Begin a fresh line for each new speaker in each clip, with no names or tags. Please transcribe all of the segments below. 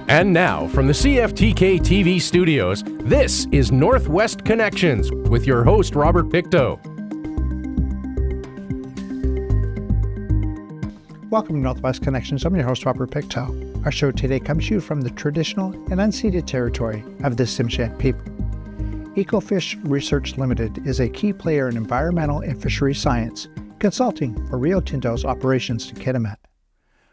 And now, from the CFTK-TV studios, this is Northwest Connections with your host, Robert Pictou.
Welcome to Northwest Connections. I'm your host, Robert Pictou. Our show today comes to you from the traditional and unceded territory of the Tsimshian people. Ecofish Research Limited is a key player in environmental and fisheries science, consulting for Rio Tinto's operations in Kitimat.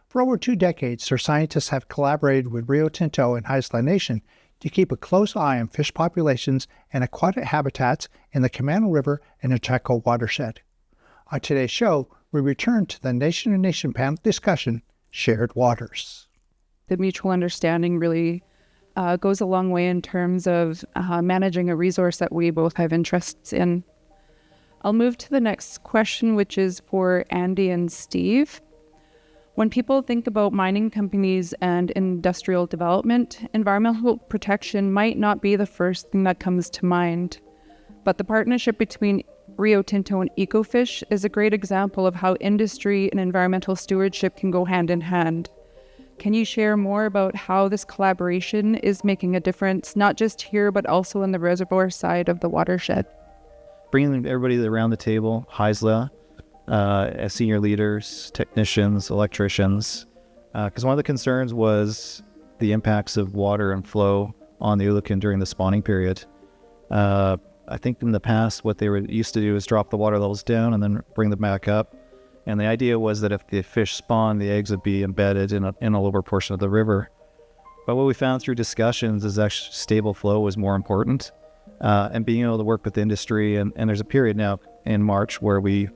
For over 2 decades, their scientists have collaborated with Rio Tinto and Haisla Nation to keep a close eye on fish populations and aquatic habitats in the Camano River and the Chaco watershed. On today's show, we return to the Nation to Nation panel discussion, Shared Waters.
The mutual understanding really goes a long way in terms of managing a resource that we both have interests in. I'll move to the next question, which is for Andy and Steve. When people think about mining companies and industrial development, environmental protection might not be the first thing that comes to mind. But the partnership between Rio Tinto and Ecofish is a great example of how industry and environmental stewardship can go hand in hand. Can you share more about how this collaboration is making a difference, not just here, but also in the reservoir side of the watershed?
Bringing everybody around the table, Haisla, as senior leaders, technicians, electricians, because one of the concerns was the impacts of water and flow on the Ulukan during the spawning period. I think in the past, what they were used to do is drop the water levels down and then bring them back up. And the idea was that if the fish spawn, the eggs would be embedded in a lower portion of the river. But what we found through discussions is actually stable flow was more important. And being able to work with industry, and there's a period now in March where we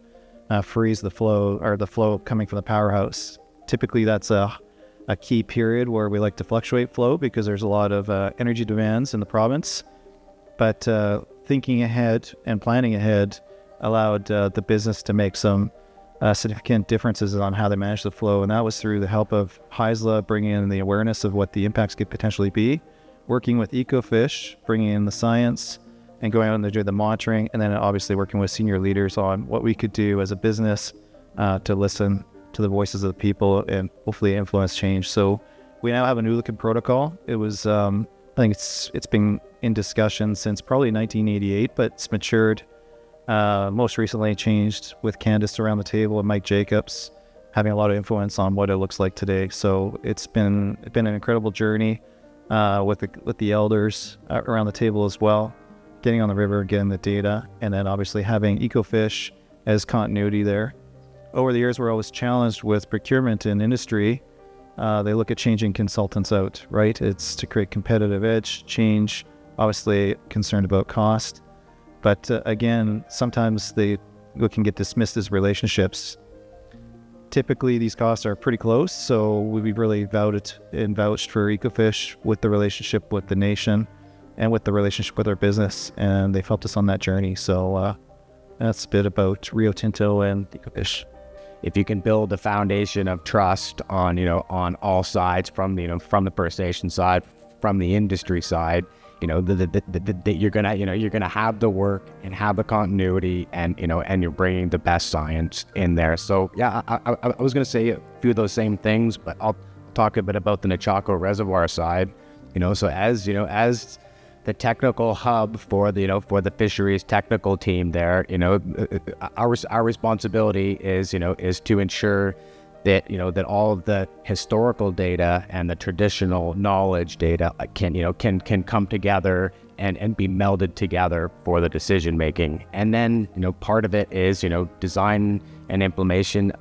freeze the flow, or the flow coming from the powerhouse. Typically that's a key period where we like to fluctuate flow because there's a lot of energy demands in the province. But thinking ahead and planning ahead allowed the business to make some significant differences on how they manage the flow, and that was through the help of Haisla bringing in the awareness of what the impacts could potentially be, working with Ecofish, bringing in the science, and going out and doing the monitoring, and then obviously working with senior leaders on what we could do as a business to listen to the voices of the people and hopefully influence change. So we now have an Ulukan protocol. It was, I think it's been in discussion since probably 1988, but it's matured. Most recently changed with Candace around the table and Mike Jacobs having a lot of influence on what it looks like today. So it's been an incredible journey with the elders around the table as well, getting on the river, getting the data, and then obviously having Ecofish as continuity there. Over the years, we're always challenged with procurement in industry. They look at changing consultants out, right? It's to create competitive edge, change, obviously concerned about cost. But again, sometimes we can get dismissed as relationships. Typically, these costs are pretty close, so we've really vouched for Ecofish with the relationship with the nation and with the relationship with our business, and they've helped us on that journey. So that's a bit about Rio Tinto and Ecofish.
If you can build a foundation of trust on all sides, from the First Nation side, from the industry side, that you're gonna have the work and have the continuity, and you're bringing the best science in there. So yeah, I was gonna say a few of those same things, but I'll talk a bit about the Nechako Reservoir side. So as the technical hub for the fisheries technical team there, our responsibility is to ensure that that all of the historical data and the traditional knowledge data can come together and be melded together for the decision making. And then part of it is design and implementation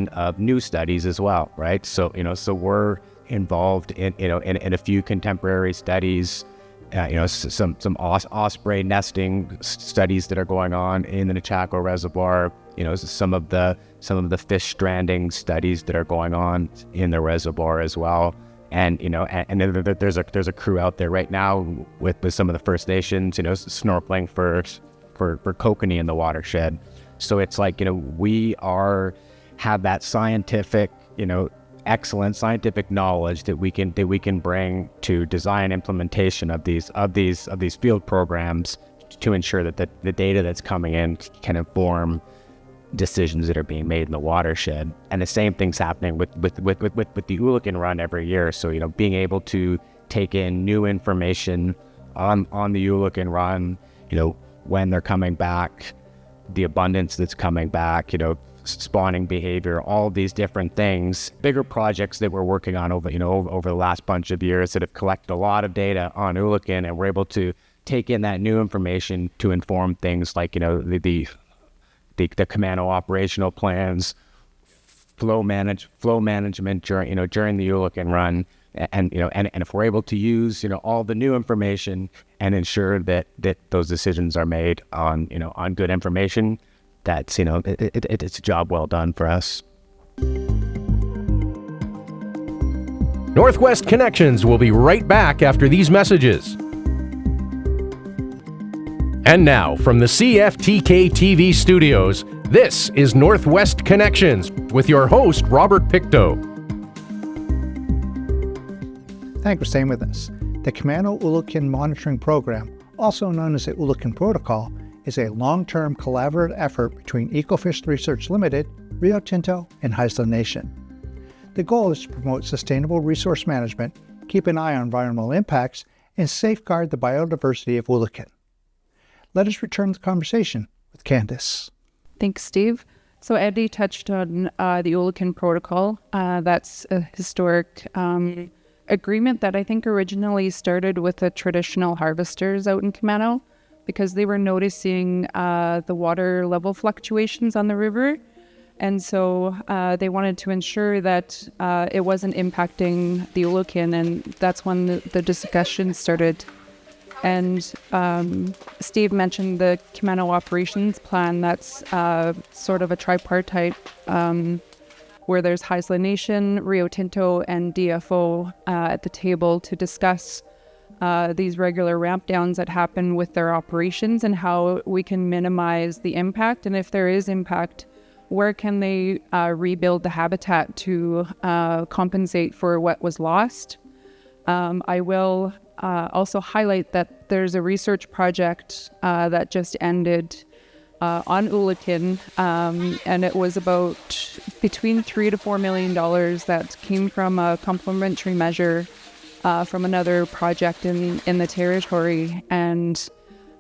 of new studies as well, right? So so we're involved in a few contemporary studies, some osprey nesting studies that are going on in the Nechako Reservoir. Some of the fish stranding studies that are going on in the reservoir as well. And there's a crew out there right now with some of the First Nations, snorkeling for kokanee in the watershed. So it's like we have that scientific excellent scientific knowledge that we can bring to design implementation of these field programs to ensure that the data that's coming in can inform decisions that are being made in the watershed. And the same thing's happening with the Oolican Run every year. So, being able to take in new information on the Oolican Run, when they're coming back, the abundance that's coming back, spawning behavior, all these different things, bigger projects that we're working on over the last bunch of years that have collected a lot of data on Oolican, and we're able to take in that new information to inform things like, the Camano operational plans, flow management during the Oolican Run. And if we're able to use, all the new information and ensure that those decisions are made on good information, that's, it's a job well done for us.
Northwest Connections will be right back after these messages. And now, from the CFTK-TV studios, this is Northwest Connections with your host, Robert Pictou.
Thanks for staying with us. The Camano Oolican Monitoring Program, also known as the Oolican Protocol, is a long-term collaborative effort between Ecofish Research Limited, Rio Tinto, and Haisla Nation. The goal is to promote sustainable resource management, keep an eye on environmental impacts, and safeguard the biodiversity of Oolican. Let us return to the conversation with Candice.
Thanks, Steve. So Andy touched on the Oolican Protocol. That's a historic agreement that I think originally started with the traditional harvesters out in Camano, because they were noticing the water level fluctuations on the river. And so they wanted to ensure that it wasn't impacting the Oolican, and that's when the discussion started. And Steve mentioned the Camano operations plan. That's sort of a tripartite where there's Haisla Nation, Rio Tinto, and DFO at the table to discuss these regular ramp downs that happen with their operations and how we can minimize the impact. And if there is impact, where can they rebuild the habitat to compensate for what was lost? I will also highlight that there's a research project that just ended on Oolican, and it was about between $3 to $4 million that came from a complementary measure from another project in the territory. And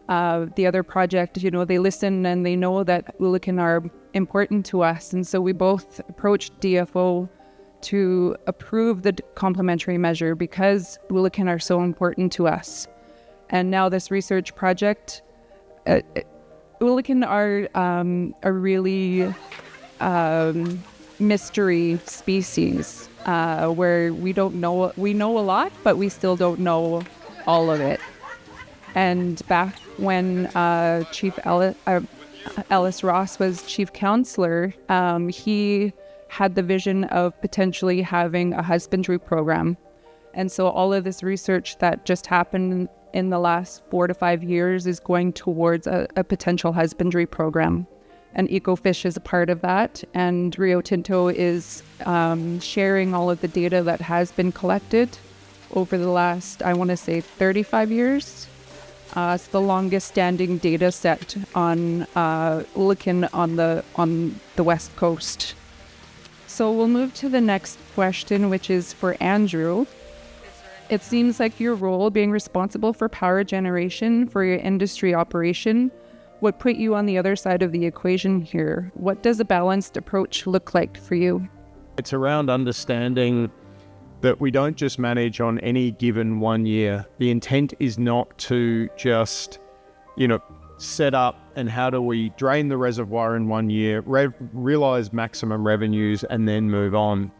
the other project, they listen and they know that Oolican are important to us. And so we both approached DFO to approve the complementary measure because Oolican are so important to us. And now this research project, Oolican are a really mystery species where we know a lot, but we still don't know all of it. And back when Chief Ellis Ross was chief counselor, he had the vision of potentially having a husbandry program. And so all of this research that just happened in the last 4 to 5 years is going towards a potential husbandry program. And Ecofish is a part of that. And Rio Tinto is sharing all of the data that has been collected over the last, I want to say, 35 years. It's the longest standing data set on Oolican on the West Coast. So we'll move to the next question, which is for Andrew. It seems like your role being responsible for power generation for your industry operation would put you on the other side of the equation here. What does a balanced approach look like for you?
It's around understanding that we don't just manage on any given 1 year. The intent is not to just, set up and how do we drain the reservoir in 1 year, realize maximum revenues and then move on.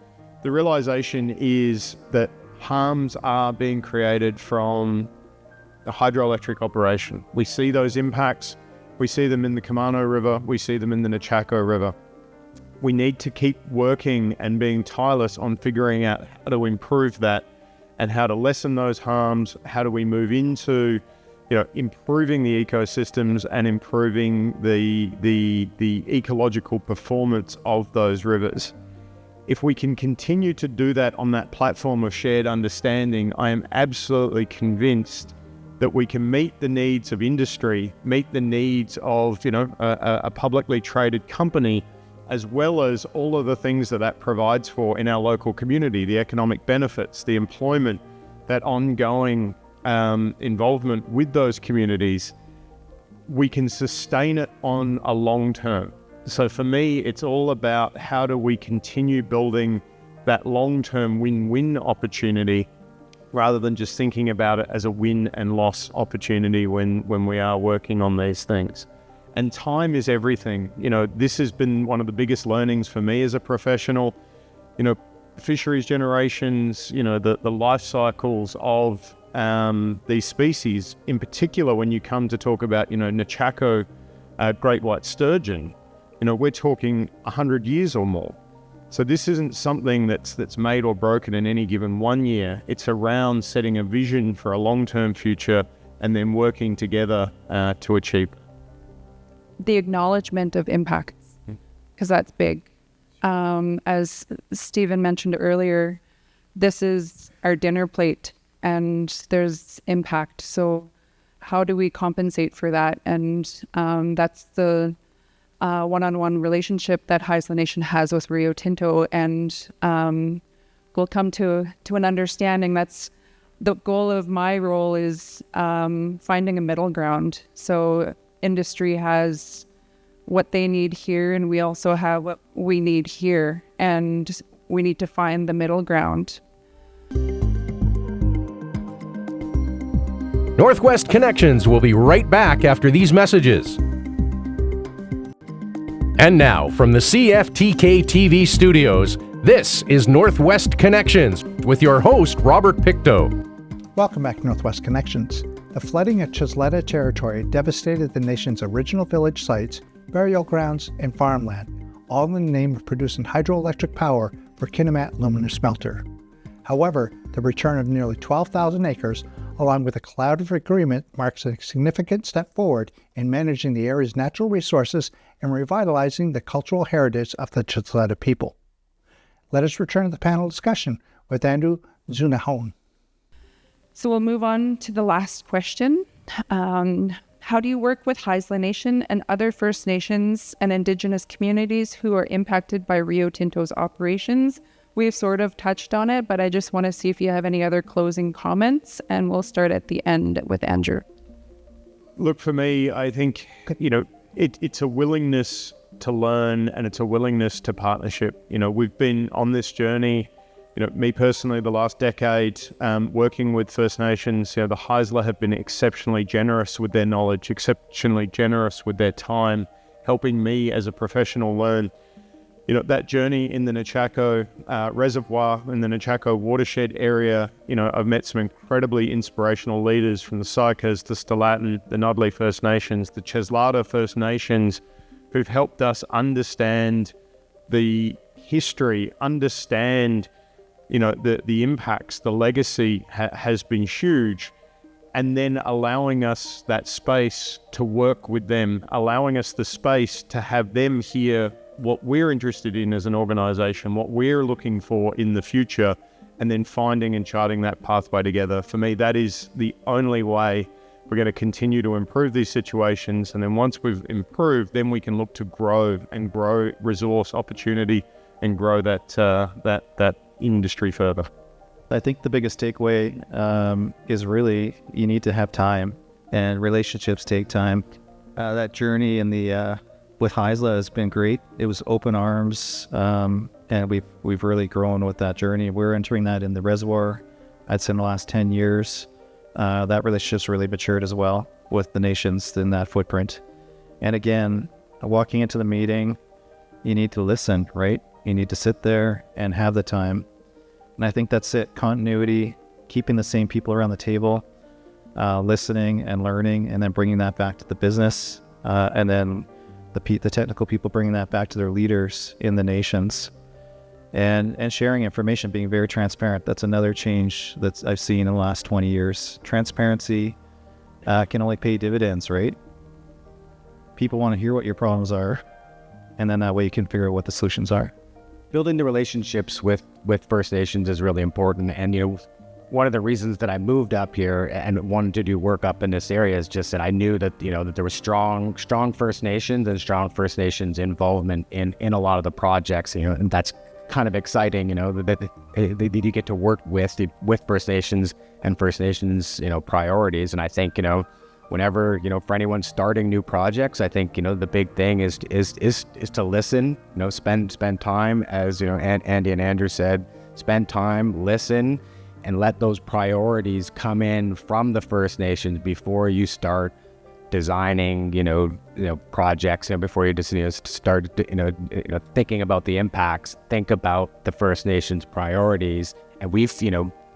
The realization is that harms are being created from the hydroelectric operation. We see those impacts. We see them in the Camano River. We see them in the Nechaco River. We need to keep working and being tireless on figuring out how to improve that and how to lessen those harms. How do we move into, improving the ecosystems and improving the ecological performance of those rivers. If we can continue to do that on that platform of shared understanding, I am absolutely convinced that we can meet the needs of industry, meet the needs of, a publicly traded company, as well as all of the things that provides for in our local community, the economic benefits, the employment, that ongoing involvement with those communities, we can sustain it on a long term. So for me, it's all about how do we continue building that long-term win-win opportunity rather than just thinking about it as a win and loss opportunity when we are working on these things. And time is everything. This has been one of the biggest learnings for me as a professional. Fisheries generations, the life cycles of these species, in particular when you come to talk about, Nechako great white sturgeon, we're talking 100 years or more. So this isn't something that's made or broken in any given 1 year. It's around setting a vision for a long-term future and then working together to achieve it.
The acknowledgement of impacts, because that's big. As Stephen mentioned earlier, this is our dinner plate and there's impact. So how do we compensate for that? And that's the one-on-one relationship that Haisla Nation has with Rio Tinto. And we'll come to an understanding. That's the goal of my role, is finding a middle ground. So industry has what they need here, and we also have what we need here, and we need to find the middle ground.
Northwest Connections will be right back after these messages. And now, from the CFTK-TV studios, this is Northwest Connections with your host, Robert Pictou.
Welcome back to Northwest Connections. The flooding at Chisleta Territory devastated the nation's original village sites, burial grounds, and farmland, all in the name of producing hydroelectric power for Kitimat Aluminum Smelter. However, the return of nearly 12,000 acres, along with a collaborative agreement, marks a significant step forward in managing the area's natural resources and revitalizing the cultural heritage of the Chisleta people. Let us return to the panel discussion with N2N.
So we'll move on to the last question. How do you work with Haisla Nation and other First Nations and Indigenous communities who are impacted by Rio Tinto's operations? We've sort of touched on it, but I just want to see if you have any other closing comments, and we'll start at the end with Andrew.
Look, for me, I think, it's a willingness to learn, and it's a willingness to partnership. We've been on this journey, me personally, the last decade, working with First Nations. The Haisla have been exceptionally generous with their knowledge, exceptionally generous with their time, helping me as a professional learn. That journey in the Nechako reservoir, in the Nechako watershed area, I've met some incredibly inspirational leaders from the Sykas, the Stalatin, the Nodli First Nations, the Chisleta First Nations, who've helped us understand the history, understand the impacts, the legacy has been huge, and then allowing us that space to work with them, allowing us the space to have them hear what we're interested in as an organization, what we're looking for in the future, and then finding and charting that pathway together. For me, that is the only way we're going to continue to improve these situations. And then once we've improved, then we can look to grow resource opportunity and grow that industry further.
I think the biggest takeaway is really you need to have time, and relationships take time. That journey in the with Haisla has been great. It was open arms, and we've really grown with that journey. We're entering that in the reservoir, I'd say in the last 10 years. That relationship's really matured as well with the nations in that footprint. And again, walking into the meeting, you need to listen, right? You need to sit there and have the time. And I think that's it. Continuity, keeping the same people around the table, listening and learning, and then bringing that back to the business, and then the technical people bringing that back to their leaders in the nations, and sharing information, being very transparent. That's another change that I've seen in the last 20 years. Transparency can only pay dividends, right? People want to hear what your problems are, and then that way you can figure out what the solutions are.
Building the relationships with First Nations is really important, and one of the reasons that I moved up here and wanted to do work up in this area is just that I knew that, that there was strong First Nations and strong First Nations involvement in a lot of the projects, and that's kind of exciting, that you get to work with First Nations and First Nations, priorities. And I think, whenever, for anyone starting new projects, I think, the big thing is to listen, spend time, as, Andy and Andrew said, spend time, listen, and let those priorities come in from the First Nations before you start designing, projects, before you just, start, thinking about the impacts. Think about the First Nations priorities. And we've,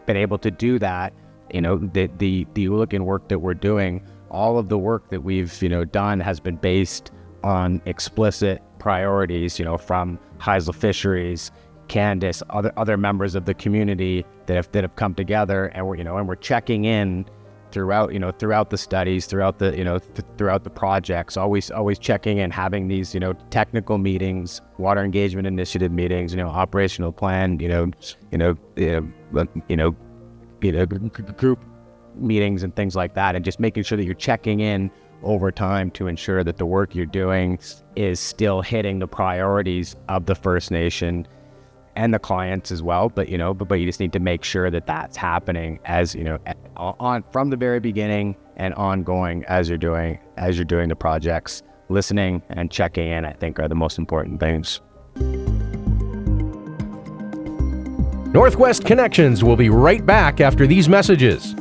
been able to do that. The Ooligan work that we're doing, all of the work that we've, done has been based on explicit priorities, from Heisel Fisheries, Candace, other members of the community that have come together, and we're checking in throughout the studies, throughout the projects, always checking in, having these technical meetings, water engagement initiative meetings, operational plan, group meetings and things like that, and just making sure that you're checking in over time to ensure that the work you're doing is still hitting the priorities of the First Nation and the clients as well. But but you just need to make sure that that's happening as on from the very beginning and ongoing as you're doing the projects. Listening and checking in, I think, are the most important things.
Northwest Connections will be right back after these messages.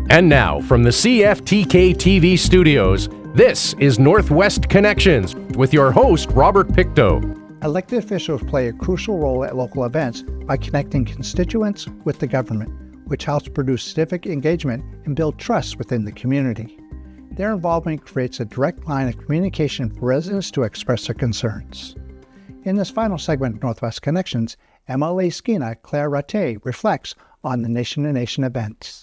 And now, from the CFTK-TV studios, this is Northwest Connections with your host, Robert Pictou.
Elected officials play a crucial role at local events by connecting constituents with the government, which helps produce civic engagement and build trust within the community. Their involvement creates a direct line of communication for residents to express their concerns. In this final segment of Northwest Connections, MLA Skeena Claire Ratte reflects on the Nation to Nation events.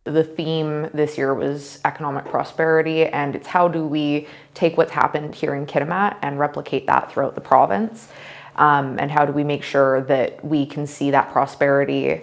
The theme this year was economic prosperity, and it's how do we take what's happened here in Kitimat and replicate that throughout the province, and how do we make sure that we can see that prosperity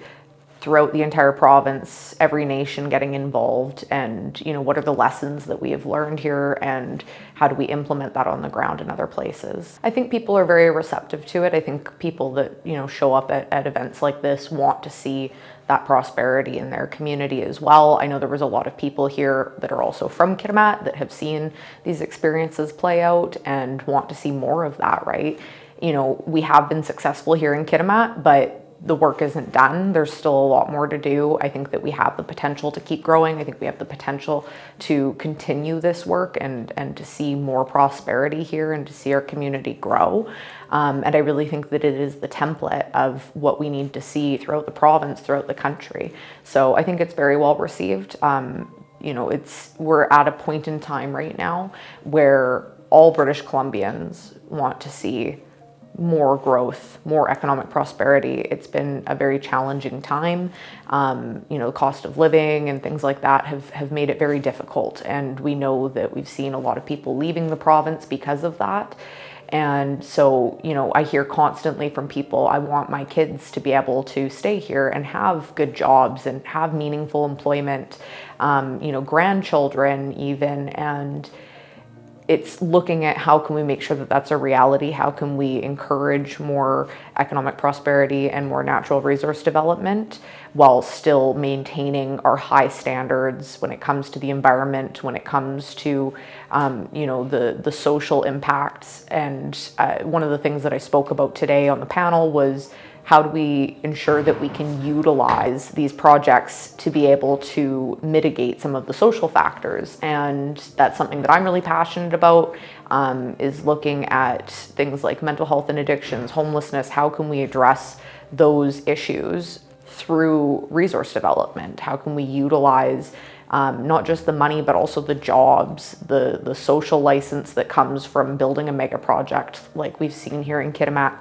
throughout the entire province, every nation getting involved, and what are the lessons that we have learned here, and how do we implement that on the ground in other places. I think people are very receptive to it. I think people that show up at events like this want to see that prosperity in their community as well. I know there was a lot of people here that are also from Kitimat that have seen these experiences play out and want to see more of that, right? We have been successful here in Kitimat, but the work isn't done. There's still a lot more to do. I think that we have the potential to keep growing. I think we have the potential to continue this work and to see more prosperity here and to see our community grow. And I really think that it is the template of what we need to see throughout the province, throughout the country. So I think it's very well received. We're at a point in time right now where all British Columbians want to see more growth, more economic prosperity. It's been a very challenging time. The cost of living and things like that have made it very difficult. And we know that we've seen a lot of people leaving the province because of that. And so, I hear constantly from people, I want my kids to be able to stay here and have good jobs and have meaningful employment, grandchildren even, and it's looking at how can we make sure that that's a reality, how can we encourage more economic prosperity and more natural resource development while still maintaining our high standards when it comes to the environment, when it comes to the social impacts. And one of the things that I spoke about today on the panel was how do we ensure that we can utilize these projects to be able to mitigate some of the social factors? And that's something that I'm really passionate about, is looking at things like mental health and addictions, homelessness. How can we address those issues through resource development? How can we utilize not just the money, but also the jobs, the social license that comes from building a mega project like we've seen here in Kitimat,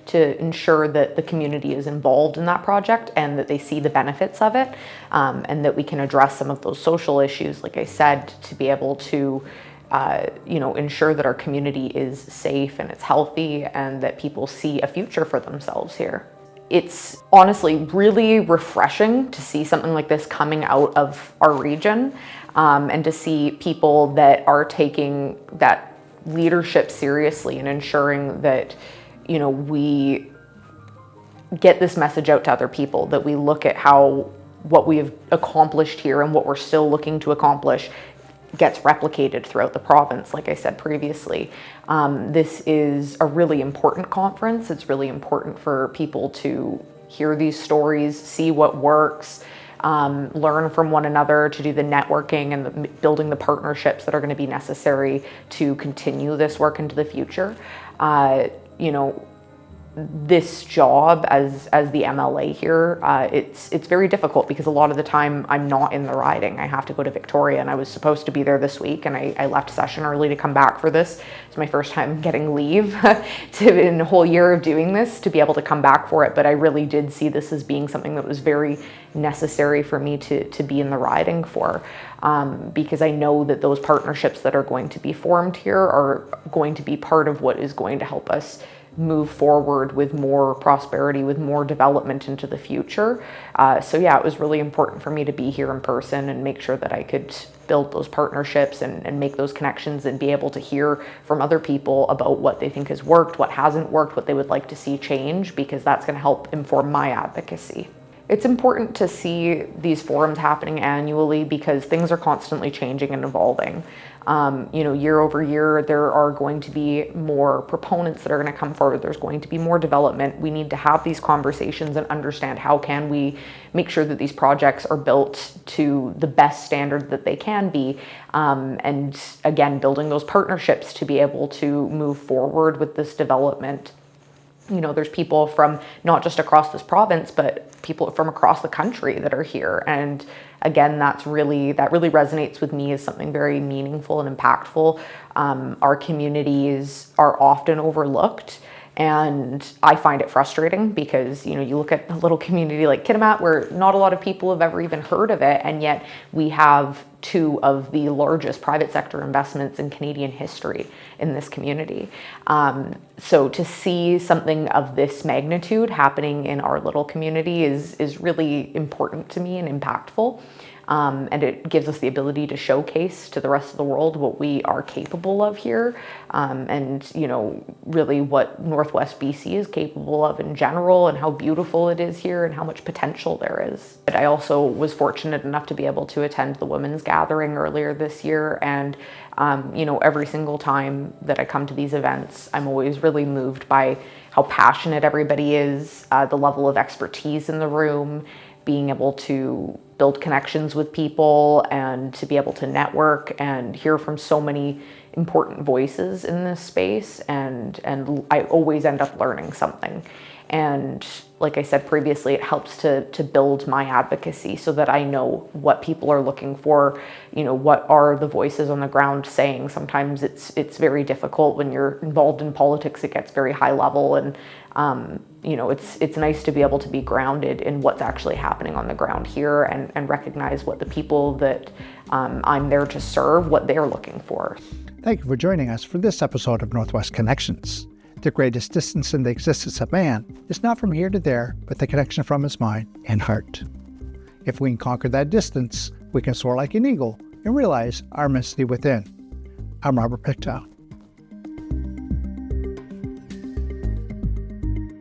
to ensure that the community is involved in that project and that they see the benefits of it, and that we can address some of those social issues, like I said, to be able to ensure that our community is safe and it's healthy and that people see a future for themselves here. it's honestly really refreshing to see something like this coming out of our region, and to see people that are taking that leadership seriously and ensuring that, you know, we get this message out to other people, that we look at how what we have accomplished here and what we're still looking to accomplish gets replicated throughout the province, like I said previously. This is a really important conference. It's really important for people to hear these stories, see what works, learn from one another, to do the networking and building the partnerships that are going to be necessary to continue this work into the future. You know, this job as the MLA here, it's very difficult because a lot of the time I'm not in the riding. I have to go to Victoria, and I was supposed to be there this week, and I left session early to come back for this. It's my first time getting leave in a whole year of doing this, to be able to come back for it. But I really did see this as being something that was very necessary for me to be in the riding for, because I know that those partnerships that are going to be formed here are going to be part of what is going to help us move forward with more prosperity, with more development into the future. So yeah, it was really important for me to be here in person and make sure that I could build those partnerships and make those connections and be able to hear from other people about what they think has worked, what hasn't worked, what they would like to see change, because that's going to help inform my advocacy. It's important to see these forums happening annually because things are constantly changing and evolving. You know, year over year, there are going to be more proponents that are going to come forward. There's going to be more development. We need to have these conversations and understand how can we make sure that these projects are built to the best standard that they can be. And again, building those partnerships to be able to move forward with this development. You know, there's people from not just across this province, but people from across the country that are here. And again, that really resonates with me as something very meaningful and impactful. Our communities are often overlooked, and I find it frustrating because, you know, you look at a little community like Kitimat where not a lot of people have ever even heard of it, and yet we have two of the largest private sector investments in Canadian history in this community. So to see something of this magnitude happening in our little community is really important to me and impactful. And it gives us the ability to showcase to the rest of the world what we are capable of here, and, you know, really what Northwest BC is capable of in general, and how beautiful it is here and how much potential there is. But I also was fortunate enough to be able to attend the women's gathering earlier this year, and you know, every single time that I come to these events, I'm always really moved by how passionate everybody is, the level of expertise in the room, being able to build connections with people and to be able to network and hear from so many important voices in this space. And I always end up learning something. And like I said previously, it helps to build my advocacy so that I know what people are looking for, you know, what are the voices on the ground saying. Sometimes it's very difficult when you're involved in politics, it gets very high level, and you know, it's nice to be able to be grounded in what's actually happening on the ground here and recognize what the people that I'm there to serve, what they're looking for.
Thank you for joining us for this episode of Northwest Connections. The greatest distance in the existence of man is not from here to there, but the connection from his mind and heart. If we can conquer that distance, we can soar like an eagle and realize our immensity within. I'm Robert Pictou.